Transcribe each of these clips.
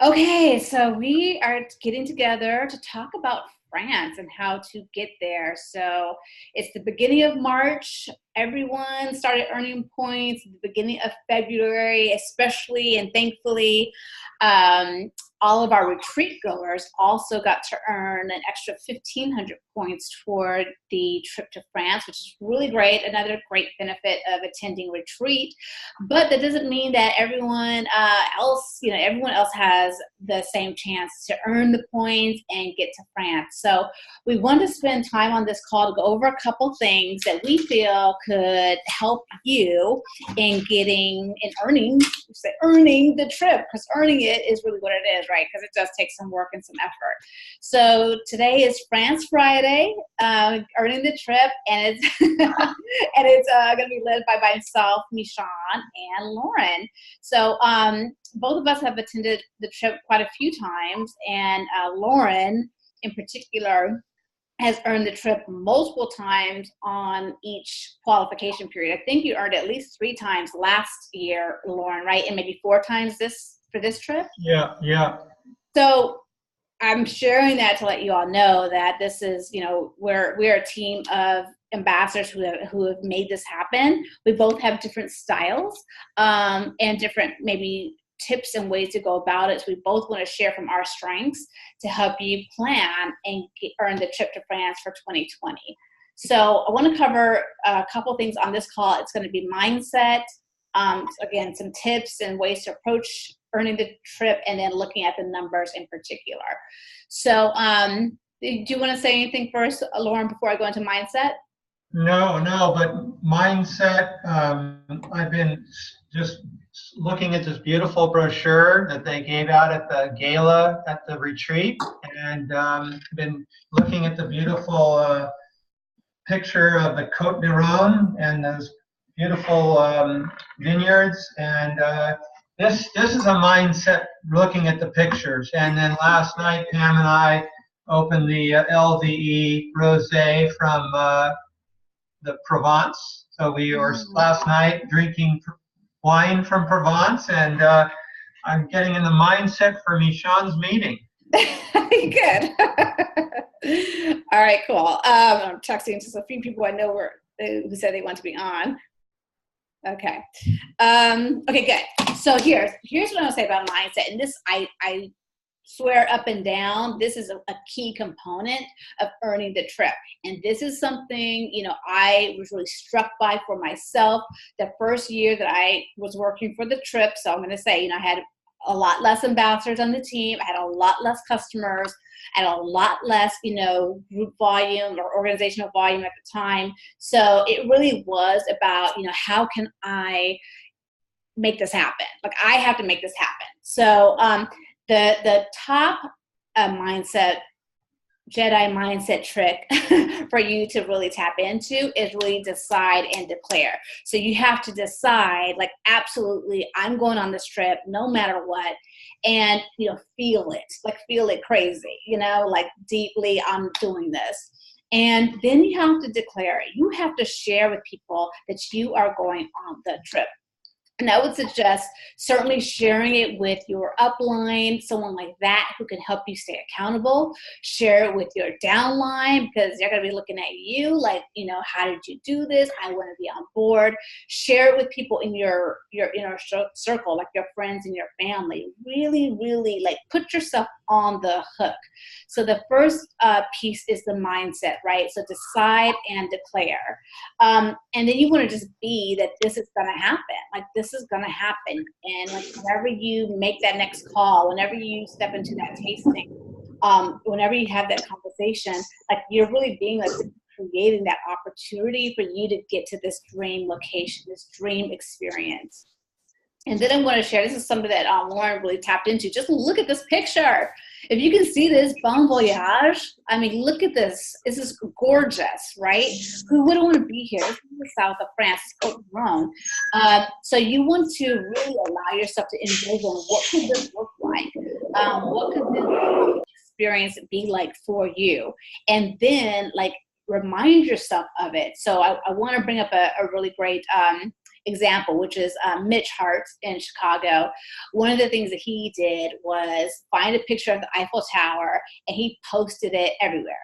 Okay, so we are getting together to talk about France and how to get there. So it's the beginning of March. Everyone started earning points at the beginning of February, especially and thankfully, um, all of our retreat goers also got to earn an extra 1,500 points toward the trip to France, which is really great. Another great benefit of attending retreat. But that doesn't mean that everyone else has the same chance to earn the points and get to France. So we want to spend time on this call to go over a couple things that we feel could help you in getting and earning the trip, because earning it is really what it is, right? Because it does take some work and some effort. So today is France Friday, earning the trip, and it's and it's going to be led by myself, MiShawn, and Loren. So both of us have attended the trip quite a few times, and Loren in particular has earned the trip multiple times on each qualification period. I think you earned at least 3 times last year, Loren, right? And maybe 4 times for this trip? Yeah. So I'm sharing that to let you all know that this is, we're a team of ambassadors who have made this happen. We both have different styles and different maybe tips and ways to go about it. So we both want to share from our strengths to help you plan and earn the trip to France for 2020. So I want to cover a couple things on this call. It's going to be mindset, again, some tips and ways to approach earning the trip, and then looking at the numbers in particular. So do you want to say anything first, Loren, before I go into mindset? No, but mindset, I've been just looking at this beautiful brochure that they gave out at the gala at the retreat, and been looking at the beautiful picture of the Côte d'Iron and those beautiful vineyards, and this is a mindset looking at the pictures. And then last night, Pam and I opened the LVE Rosé from the Provence. So we were last night drinking wine from Provence, and I'm getting in the mindset for MiShawn's meeting. Good. All right, cool. I'm texting just a few people I know who said they want to be on. Okay. Okay, good. So here's what I want to say about mindset. And this, I swear up and down, this is a key component of earning the trip. And this is something, I was really struck by for myself the first year that I was working for the trip. So I'm going to say, I had a lot less ambassadors on the team. I had a lot less customers and a lot less, group volume or organizational volume at the time. So it really was about, how can I make this happen? Like, I have to make this happen. So the top mindset, Jedi mindset trick for you to really tap into is really decide and declare. So you have to decide, like, absolutely, I'm going on this trip no matter what, and feel it crazy, like deeply, I'm doing this. And then you have to declare it. You have to share with people that you are going on the trip. And I would suggest certainly sharing it with your upline, someone like that who can help you stay accountable. Share it with your downline, because they're going to be looking at you like, how did you do this? I want to be on board. Share it with people in your inner circle, like your friends and your family. Really, really, like, put yourself on the hook. So the first piece is the mindset, right? So decide and declare. And then you want to just be that this is going to happen. Like, this is going to happen. And like, whenever you make that next call, whenever you step into that tasting, whenever you have that conversation, like, you're really being like creating that opportunity for you to get to this dream location, this dream experience. And then I want to share, this is something that Loren really tapped into. Just look at this picture. If you can see this, bon voyage. I mean, look at this. This is gorgeous, right? Who wouldn't want to be here? This is the south of France, Côte d'Iron. So you want to really allow yourself to envision, what could this look like? What could this experience be like for you? And then, like, remind yourself of it. So I want to bring up a really great example, which is Mitch Hart in Chicago. One of the things that he did was find a picture of the Eiffel Tower, and he posted it everywhere.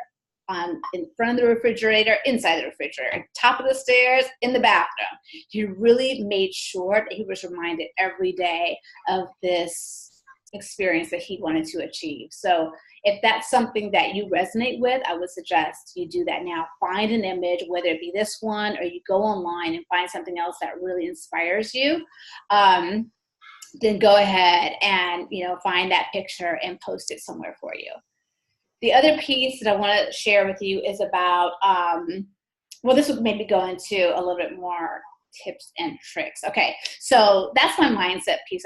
In front of the refrigerator, inside the refrigerator, top of the stairs, in the bathroom. He really made sure that he was reminded every day of this experience that he wanted to achieve. So if that's something that you resonate with, I would suggest you do that now. Find an image, whether it be this one or you go online and find something else that really inspires you. Then go ahead and, find that picture and post it somewhere for you. The other piece that I want to share with you is about, this would maybe go into a little bit more tips and tricks. Okay, so that's my mindset piece.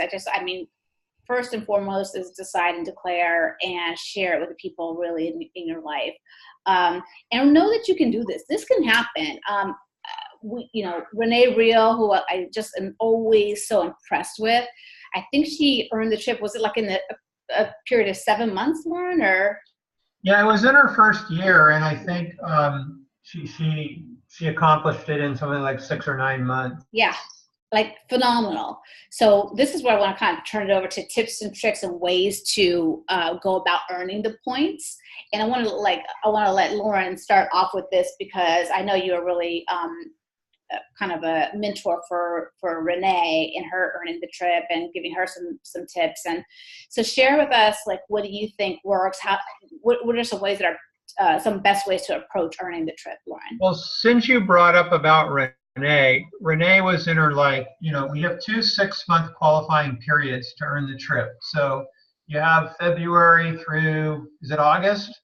First and foremost is decide and declare and share it with the people really in your life. And know that you can do this. This can happen. Renee Real, who I just am always so impressed with, I think she earned the trip. Was it like in a period of 7 months, Loren, or? Yeah, it was in her first year, and I think she accomplished it in something like 6 or 9 months. Yeah, like phenomenal. So this is where I want to kind of turn it over to tips and tricks and ways to go about earning the points. And I want to let Loren start off with this, because I know you're really kind of a mentor for Renee in her earning the trip and giving her some tips. And so share with us, what do you think works? What are some ways that are some best ways to approach earning the trip, Loren? Well, since you brought up about Renee was in her, we have 2 6-month qualifying periods to earn the trip. So you have February through, is it August?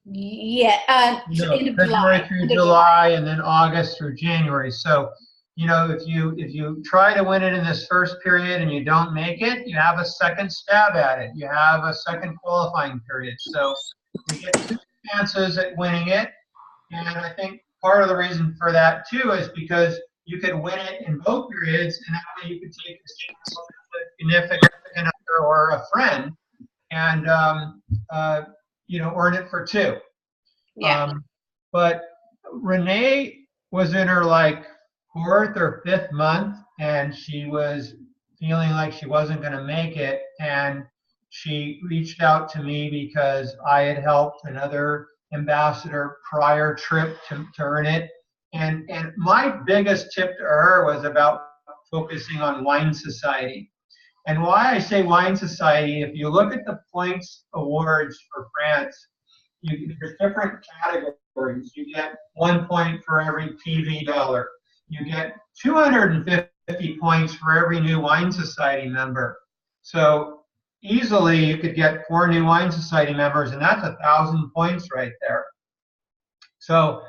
Yeah, February through July, and then August through January. So, if you try to win it in this first period and you don't make it, you have a second stab at it. You have a second qualifying period. So you get 2 chances at winning it. And I think part of the reason for that too is because you could win it in both periods, and that way you could take this chance with a significant other or a friend and earn it for 2. Yeah. But Renee was in her 4th or 5th month, and she was feeling like she wasn't going to make it, and she reached out to me because I had helped another ambassador prior trip to earn it. And my biggest tip to her was about focusing on Wine Society. And why I say Wine Society, if you look at the points awards for France, there's different categories. You get 1 point for every TV dollar. You get 250 points for every new Wine Society member. So easily you could get 4 new Wine Society members, and that's 1,000 points right there. So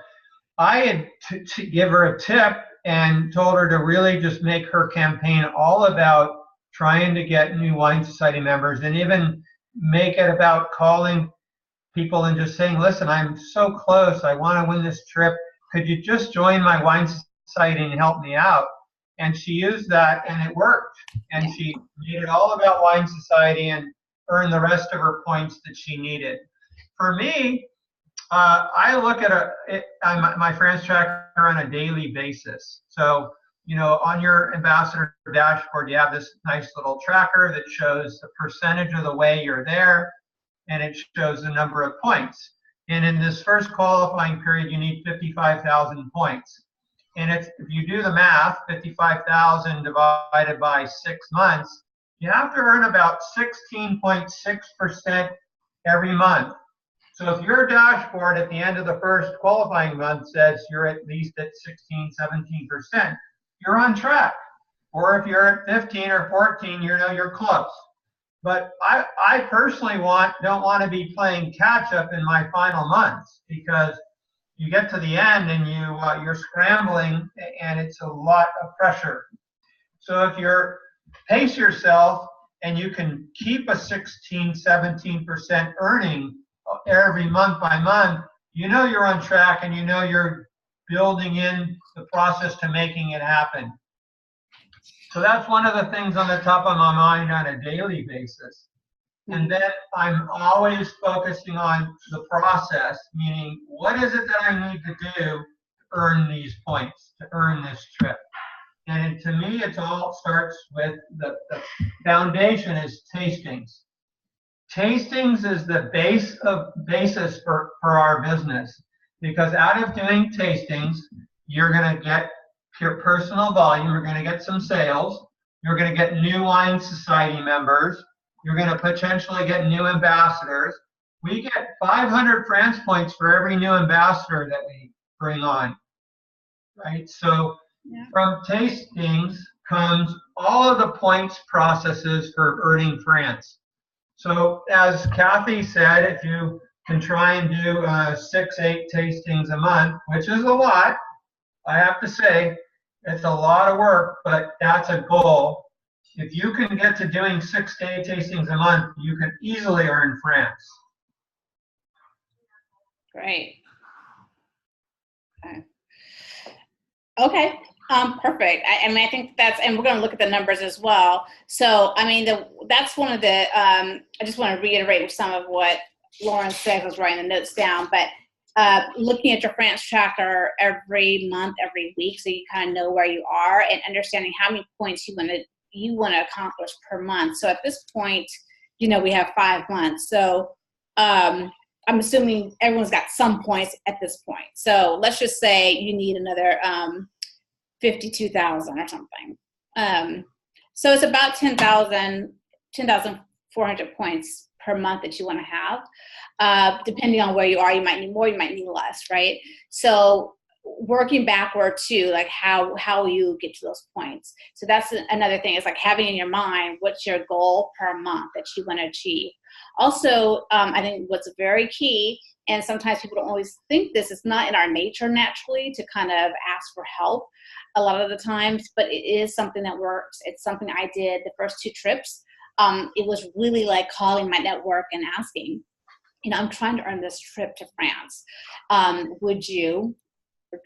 I had to give her a tip and told her to really just make her campaign all about trying to get new Wine Society members, and even make it about calling people and just saying, listen, I'm so close. I want to win this trip. Could you just join my Wine Society and help me out? And she used that, and it worked. And she made it all about Wine Society and earned the rest of her points that she needed. For me, I look at my France tracker on a daily basis. So, on your ambassador dashboard, you have this nice little tracker that shows the percentage of the way you're there, and it shows the number of points. And in this first qualifying period, you need 55,000 points. And if you do the math, 55,000 divided by 6 months, you have to earn about 16.6% every month. So if your dashboard at the end of the first qualifying month says you're at least at 16, 17%, you're on track. Or if you're at 15 or 14, you're close. But I personally don't want to be playing catch up in my final months, because you get to the end and you're scrambling, and it's a lot of pressure. So if you're pace yourself and you can keep a 16, 17% earning every month by month, you're on track, and you're building in the process to making it happen. So that's one of the things on the top of my mind on a daily basis. And then I'm always focusing on the process, meaning what is it that I need to do to earn these points, to earn this trip? And to me, it all starts with the foundation is tastings. Tastings is the basis for our business, because out of doing tastings, you're going to get your personal volume, you're going to get some sales, you're going to get new wine society members, you're going to potentially get new ambassadors. We get 500 France points for every new ambassador that we bring on, right? So from tastings comes all of the points processes for earning France. So as Kathy said, if you can try and do 6-8 tastings a month, which is a lot, I have to say, it's a lot of work, but that's a goal. If you can get to doing 6 to 8 tastings a month, you can easily earn France. Great. Okay. Perfect. I mean, I think that's, and we're going to look at the numbers as well. So, I mean, that's one of the, I just want to reiterate some of what Loren said. I was writing the notes down, but looking at your France tracker every month, every week, so you kind of know where you are and understanding how many points you want to accomplish per month. So at this point, you know, we have 5 months. So I'm assuming everyone's got some points at this point. So let's just say you need another 52,000 or something. So it's about 10,400 points per month that you want to have. Depending on where you are, you might need more, you might need less, right? So working backward too, like how you get to those points. So that's another thing. It's like having in your mind, what's your goal per month that you want to achieve. Also, I think what's very key, and sometimes people don't always think this, it's not in our nature naturally to kind of ask for help a lot of the times, but it is something that works. It's something I did the first 2 trips. It was really like calling my network and asking, you know, I'm trying to earn this trip to France. Would you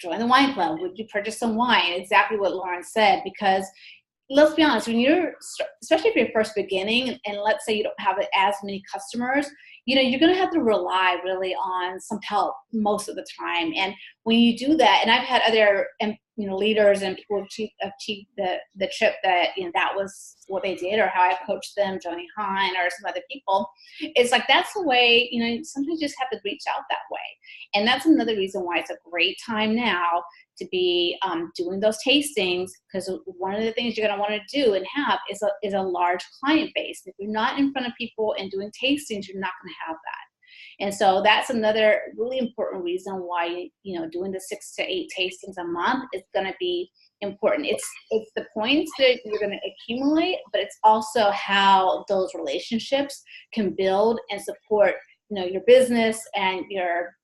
join the wine club? Would you purchase some wine? Exactly what Loren said, because let's be honest, when you're, especially if you're first beginning, and let's say you don't have as many customers, you know, you're going to have to rely really on some help most of the time. And when you do that, and I've had other, you know, leaders and people who achieved the trip that, you know, that was what they did, or how I coached them, Johnny Hine or some other people. It's like, that's the way, you know, sometimes you just have to reach out that way. And that's another reason why it's a great time now to be doing those tastings, because one of the things you're going to want to do and have is a large client base. If you're not in front of people and doing tastings, you're not going to have that. And so that's another really important reason why, you know, doing the 6 to 8 tastings a month is going to be important. It's the points that you're going to accumulate, but it's also how those relationships can build and support, you know, your business and your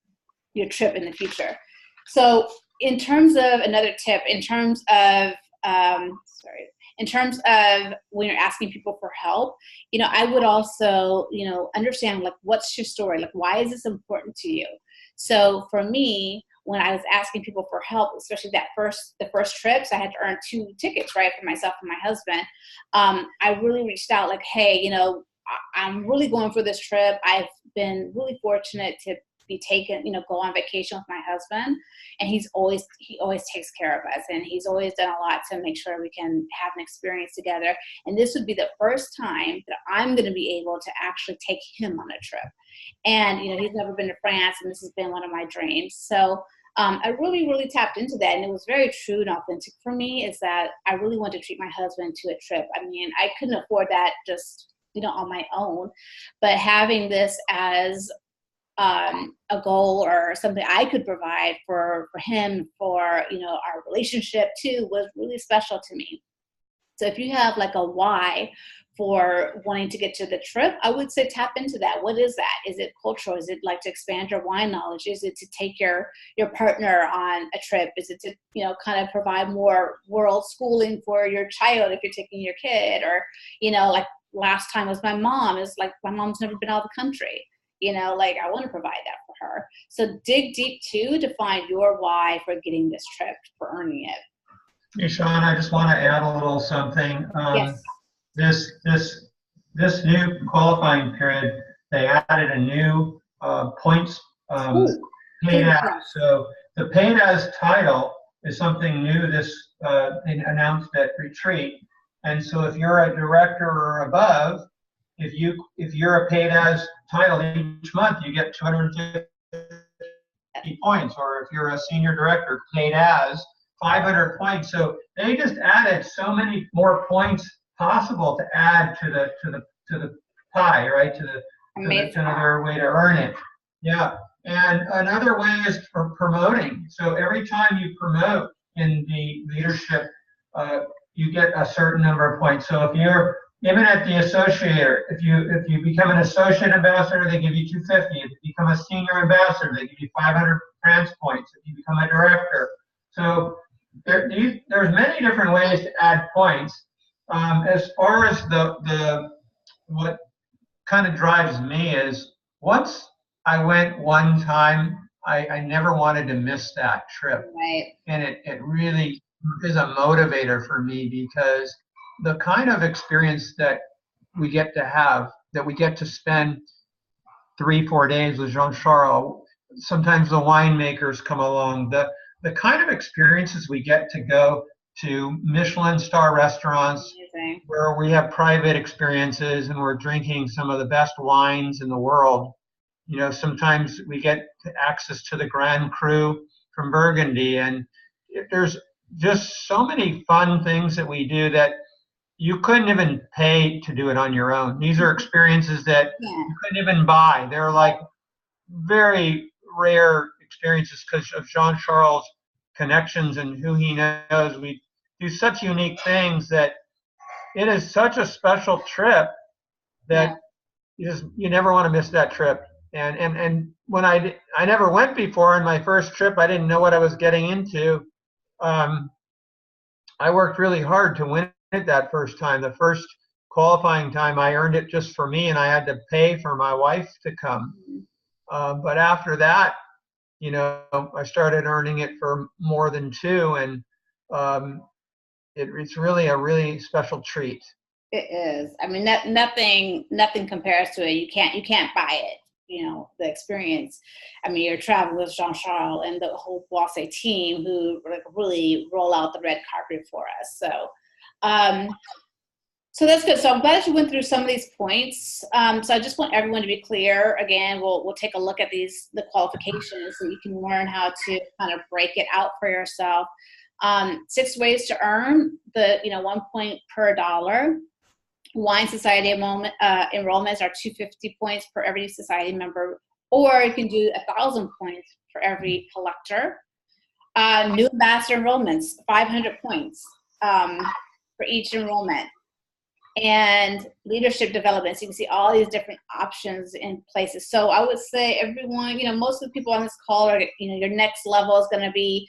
trip in the future. So in terms of another tip, in terms of when you're asking people for help, you know, I would also, you know, understand, like, what's your story? Like, why is this important to you? So for me, when I was asking people for help, especially the first trips, I had to earn 2 tickets, right, for myself and my husband. I really reached out, like, hey, you know, I'm really going for this trip. I've been really fortunate to be taken, you know, go on vacation with my husband, and he always takes care of us, and he's always done a lot to make sure we can have an experience together. And this would be the first time that I'm going to be able to actually take him on a trip. And, you know, he's never been to France, and this has been one of my dreams. So I really, really tapped into that, and it was very true and authentic for me, is that I really wanted to treat my husband to a trip. I mean, I couldn't afford that just, you know, on my own, but having this as a goal or something I could provide for him, for, you know, our relationship too, was really special to me. So if you have like a why for wanting to get to the trip, I would say tap into that. What is that? Is it cultural? Is it like to expand your wine knowledge? Is it to take your partner on a trip? Is it to, you know, kind of provide more world schooling for your child if you're taking your kid? Or, you know, like last time was my mom, is like, my mom's never been out of the country. You know, like, I want to provide that for her. So dig deep too to find your why for getting this trip, for earning it. MiShawn, I just want to add a little something. Yes. This new qualifying period, they added a new points paid as. So the paid as title is something new this announced at retreat. And so if you're a director or above, if you're a paid as title each month, you get 250 points, or if you're a senior director, paid as 500 points. So they just added so many more points possible to add to the pie, right? To another way to earn it. Yeah. And another way is for promoting. So every time you promote in the leadership, you get a certain number of points. So if you're even at the associator, if you become an associate ambassador, they give you 250. If you become a senior ambassador, they give you 500 France points. If you become a director, so there's many different ways to add points. As far as what kind of drives me is, once I went one time, I never wanted to miss that trip. Right. And it really is a motivator for me, because the kind of experience that we get to have, that we get to spend 3-4 days with Jean-Charles, sometimes the winemakers come along, the kind of experiences we get to go to Michelin star restaurants. Amazing. Where we have private experiences and we're drinking some of the best wines in the world. You know, sometimes we get access to the Grand Cru from Burgundy, and there's just so many fun things that we do that you couldn't even pay to do it on your own. These are experiences that you couldn't even buy. They're like very rare experiences because of Jean-Charles' connections and who he knows. We do such unique things that it is such a special trip that you never want to miss that trip. And when I never went before, in my first trip, I didn't know what I was getting into. I worked really hard to win it that first time. The first qualifying time, I earned it just for me, and I had to pay for my wife to come. But after that, you know, I started earning it for more than two, and it's really a really special treat. It is. I mean, nothing compares to it. You can't buy it. You know, the experience. I mean, you're traveling with Jean-Charles and the whole Boisset team, who like really roll out the red carpet for us. So, so that's good. So I'm glad that you went through some of these points. So I just want everyone to be clear. Again, we'll take a look at the qualifications, so you can learn how to kind of break it out for yourself. 6 ways to earn the 1 point per dollar. Wine Society enrollments are 250 points for every society member, or you can do 1,000 points for every collector. New ambassador enrollments, 500 points for each enrollment. And leadership development, so you can see all these different options in places. So I would say everyone, most of the people on this call are, your next level is going to be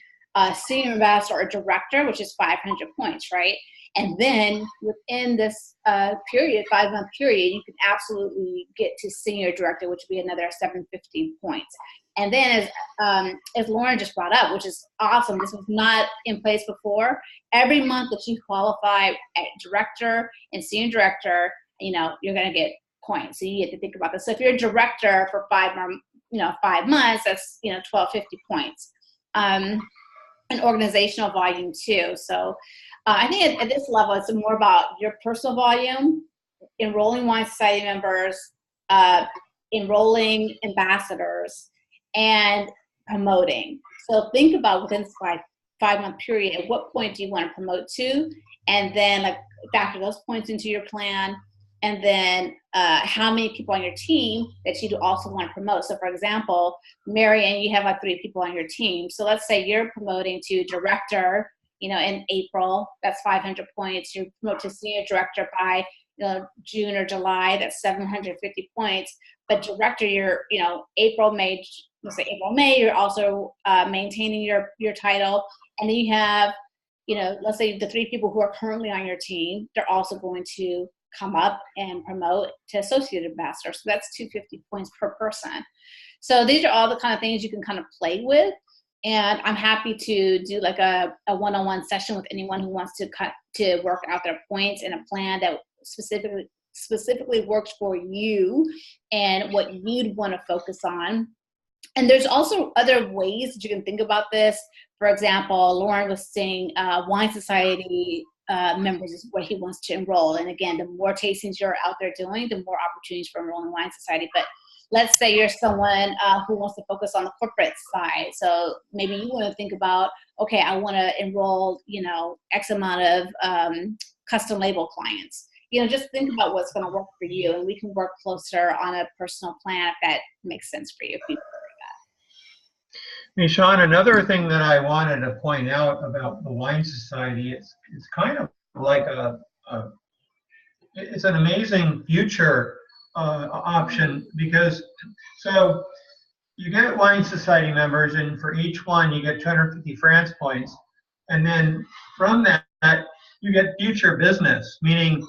senior ambassador or director, which is 500 points, right? And then within this 5-month period, you can absolutely get to senior director, which would be another 750 points. And then as Loren just brought up, which is awesome, this was not in place before, every month that you qualify at director and senior director, you're going to get points. So you get to think about this. So if you're a director for 5 months, that's, 1,250 points. And organizational volume too. So I think at this level, it's more about your personal volume, enrolling Wine Society members, enrolling ambassadors, and promoting. So think about within this 5-month period, at what point do you want to promote to? And then factor those points into your plan. And then how many people on your team that you do also want to promote. So for example, Marianne, you have 3 people on your team. So let's say you're promoting to director, in April, that's 500 points. You promote to senior director by June or July, that's 750 points. But director, you're, April, May, let's say April, May, you're also maintaining your title. And then you have, let's say the 3 people who are currently on your team, they're also going to come up and promote to associate ambassador. So that's 250 points per person. So these are all the kind of things you can kind of play with. And I'm happy to do like a one-on-one session with anyone who wants to work out their points in a plan that specifically works for you and what you'd want to focus on. And there's also other ways that you can think about this. For example, Loren was saying Wine Society members is where he wants to enroll. And again, the more tastings you're out there doing, the more opportunities for enrolling in Wine Society. But let's say you're someone who wants to focus on the corporate side. So maybe you want to think about, okay, I want to enroll, you know, X amount of custom label clients. You know, just think about what's going to work for you, and we can work closer on a personal plan if that makes sense for you. If you MiShawn, another thing that I wanted to point out about the Wine Society, it's kind of like it's an amazing future option, because so you get Wine Society members, and for each one you get 250 France points, and then from that you get future business, meaning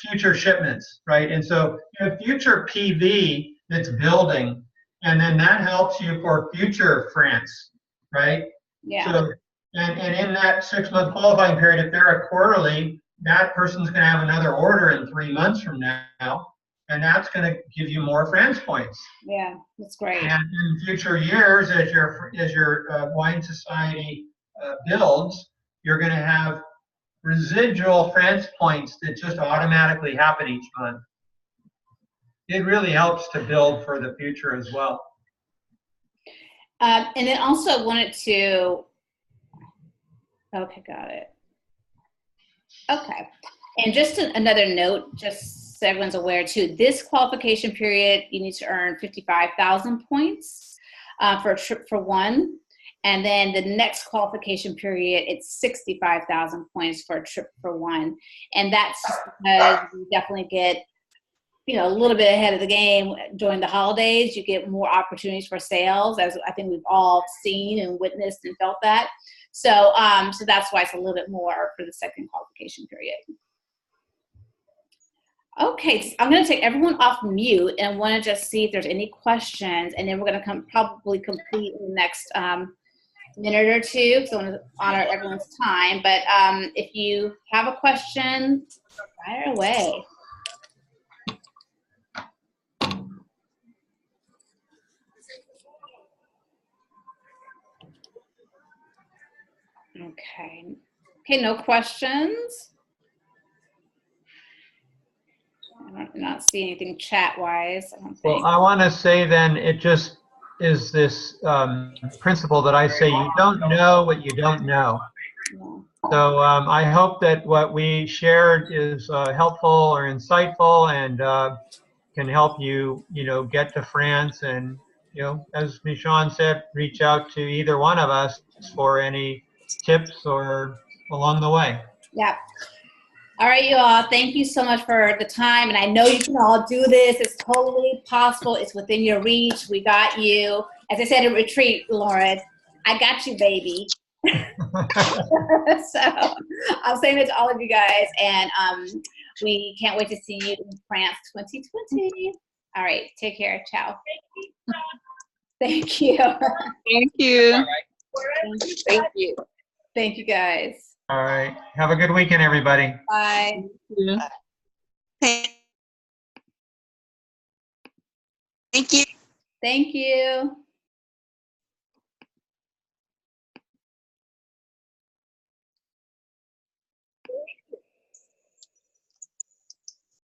future shipments, right? And so you have future PV that's building, and then that helps you for future France, right? Yeah. So, and in that 6-month qualifying period, if they're a quarterly, that person's going to have another order in 3 months from now, and that's going to give you more France points. Yeah, that's great. And in future years, as your Wine Society builds, you're going to have residual France points that just automatically happen each month. It really helps to build for the future as well. And then also I wanted to, okay, got it. Okay, and just another note, just so everyone's aware too, this qualification period, you need to earn 55,000 points for a trip for one. And then the next qualification period, it's 65,000 points for a trip for one. And that's because you definitely get, you know, a little bit ahead of the game during the holidays. You get more opportunities for sales, as I think we've all seen and witnessed and felt that. So, so that's why it's a little bit more for the second qualification period. Okay, so I'm going to take everyone off mute and want to just see if there's any questions, and then we're going to probably complete in the next minute or two, because I want to honor everyone's time. But if you have a question, fire away. Okay. Okay, no questions. I do not see anything chat-wise, I don't think. Well, I want to say then, it just is this principle that I say, you don't know what you don't know. Yeah. So I hope that what we shared is helpful or insightful, and can help you, you know, get to France. And, you know, as MiShawn said, reach out to either one of us for any tips or along the way. Yeah. All right, you all. Thank you so much for the time. And I know you can all do this. It's totally possible. It's within your reach. We got you. As I said in retreat, Loren, I got you, baby. So I'm saying it to all of you guys. And we can't wait to see you in France 2020. All right. Take care. Ciao. Thank you. Thank you. Thank you. Thank you, guys. All right. Have a good weekend, everybody. Bye. Thank you. Thank you.